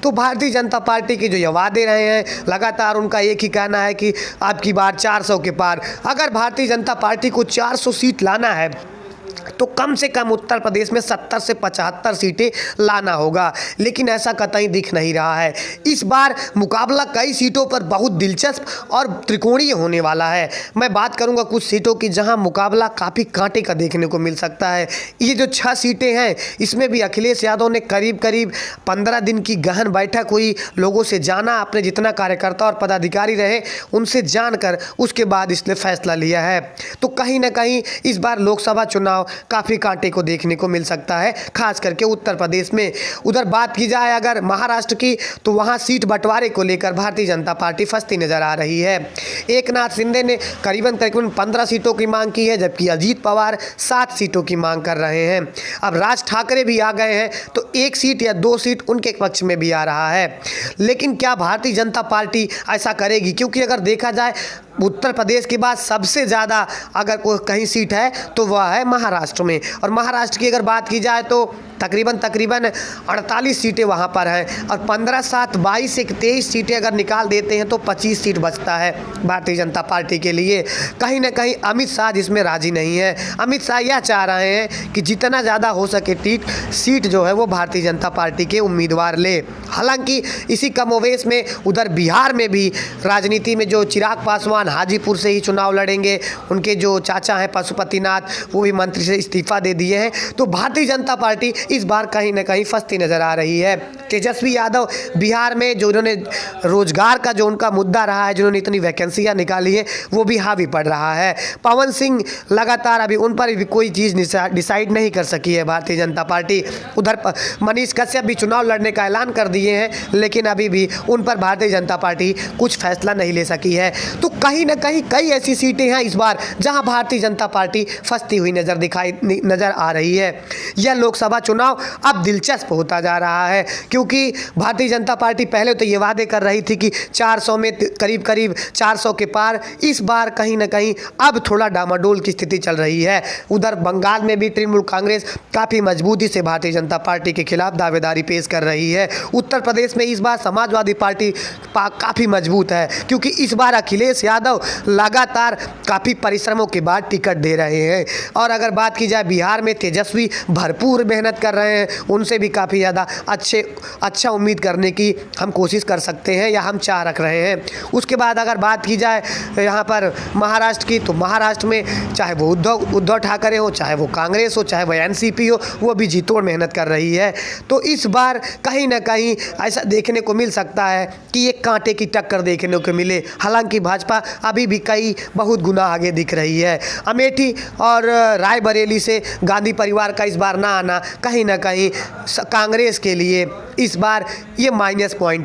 तो भारतीय जनता पार्टी के जो ये वादे रहे हैं, लगातार उनका एक ही कहना है कि अब की बार 400 के पार। अगर भारतीय जनता पार्टी को 400 सीट लाना है तो कम से कम उत्तर प्रदेश में 70 से 75 सीटें लाना होगा, लेकिन ऐसा कतई दिख नहीं रहा है। इस बार मुकाबला कई सीटों पर बहुत दिलचस्प और त्रिकोणीय होने वाला है। मैं बात करूंगा कुछ सीटों की जहां मुकाबला काफ़ी कांटे का देखने को मिल सकता है। ये जो 6 सीटें हैं, इसमें भी अखिलेश यादव ने करीब करीब 15 दिन की गहन बैठक हुई, लोगों से जाना, अपने जितना कार्यकर्ता और पदाधिकारी रहे उनसे जानकर उसके बाद इसने फैसला लिया है। तो कहीं ना कहीं इस बार लोकसभा चुनाव काफ़ी कांटे को देखने को मिल सकता है, खास करके उत्तर प्रदेश में। उधर बात की जाए अगर महाराष्ट्र की, तो वहां सीट बंटवारे को लेकर भारतीय जनता पार्टी फंसती नजर आ रही है। एकनाथ शिंदे ने करीबन 15 सीटों की मांग की है, जबकि अजीत पवार 7 सीटों की मांग कर रहे हैं। अब राज ठाकरे भी आ गए हैं, तो 1 सीट या 2 सीट उनके पक्ष में भी आ रहा है। लेकिन क्या भारतीय जनता पार्टी ऐसा करेगी? क्योंकि अगर देखा जाए उत्तर प्रदेश के बाद सबसे ज़्यादा अगर कोई कहीं सीट है तो वह है महाराष्ट्र में, और महाराष्ट्र की अगर बात की जाए तो तकरीबन 48 सीटें वहाँ पर हैं, और 15 7 22 से 23 सीटें अगर निकाल देते हैं तो 25 सीट बचता है भारतीय जनता पार्टी के लिए। कहीं ना कहीं अमित शाह जिसमें राजी नहीं है। अमित शाह यह चाह रहे हैं कि जितना ज़्यादा हो सके सीट जो है वो भारतीय जनता पार्टी के उम्मीदवार ले। हालांकि इसी कमोवेश में उधर बिहार में भी राजनीति में जो चिराग पासवान हाजीपुर से ही चुनाव लड़ेंगे, उनके जो चाचा हैं पशुपतिनाथ, वो भी मंत्री से इस्तीफा दे दिए हैं। तो भारतीय जनता पार्टी इस बार कहीं ना कहीं फंसती नजर आ रही है। तेजस्वी यादव बिहार में जो उन्होंने रोजगार का जो उनका मुद्दा रहा है, जिन्होंने इतनी वैकेंसियां निकाली है, वो भी हावी पड़ रहा है। पवन सिंह लगातार अभी उन पर भी कोई चीज़ डिसाइड नहीं कर सकी है भारतीय जनता पार्टी। उधर मनीष कश्यप भी चुनाव लड़ने का ऐलान कर दिए हैं, लेकिन अभी भी उन पर भारतीय जनता पार्टी कुछ फैसला नहीं ले सकी है। तो कहीं ना कहीं कई ऐसी सीटें हैं इस बार जहां भारतीय जनता पार्टी फंसती हुई नजर आ रही है। यह लोकसभा चुनाव अब दिलचस्प होता जा रहा है, क्योंकि भारतीय जनता पार्टी पहले तो ये वादे कर रही थी कि 400 में करीब 400 के पार। इस बार कहीं ना कहीं अब थोड़ा डामाडोल की स्थिति चल रही है। उधर बंगाल में भी तृणमूल कांग्रेस काफ़ी मजबूती से भारतीय जनता पार्टी के खिलाफ दावेदारी पेश कर रही है। उत्तर प्रदेश में इस बार समाजवादी पार्टी काफ़ी मजबूत है, क्योंकि इस बार अखिलेश यादव लगातार काफ़ी परिश्रमों के बाद टिकट दे रहे हैं। और अगर बात की जाए बिहार में तेजस्वी भरपूर मेहनत कर रहे हैं, उनसे भी काफ़ी ज़्यादा अच्छा उम्मीद करने की हम कोशिश कर सकते हैं या हम चाह रख रहे हैं। उसके बाद अगर बात की जाए यहाँ पर महाराष्ट्र की, तो महाराष्ट्र में चाहे वो उद्धव ठाकरे हो, चाहे वो कांग्रेस हो, चाहे वो एनसीपी हो, वो भी जी तोड़ मेहनत कर रही है। तो इस बार कहीं ना कहीं ऐसा देखने को मिल सकता है कि एक कांटे की टक्कर देखने को मिले। हालांकि भाजपा अभी भी कई बहुत गुना आगे दिख रही है। अमेठी और रायबरेली से गांधी परिवार का इस बार ना आना कहीं ना कहीं कांग्रेस के लिए इस बार ये माइनस पॉइंट है।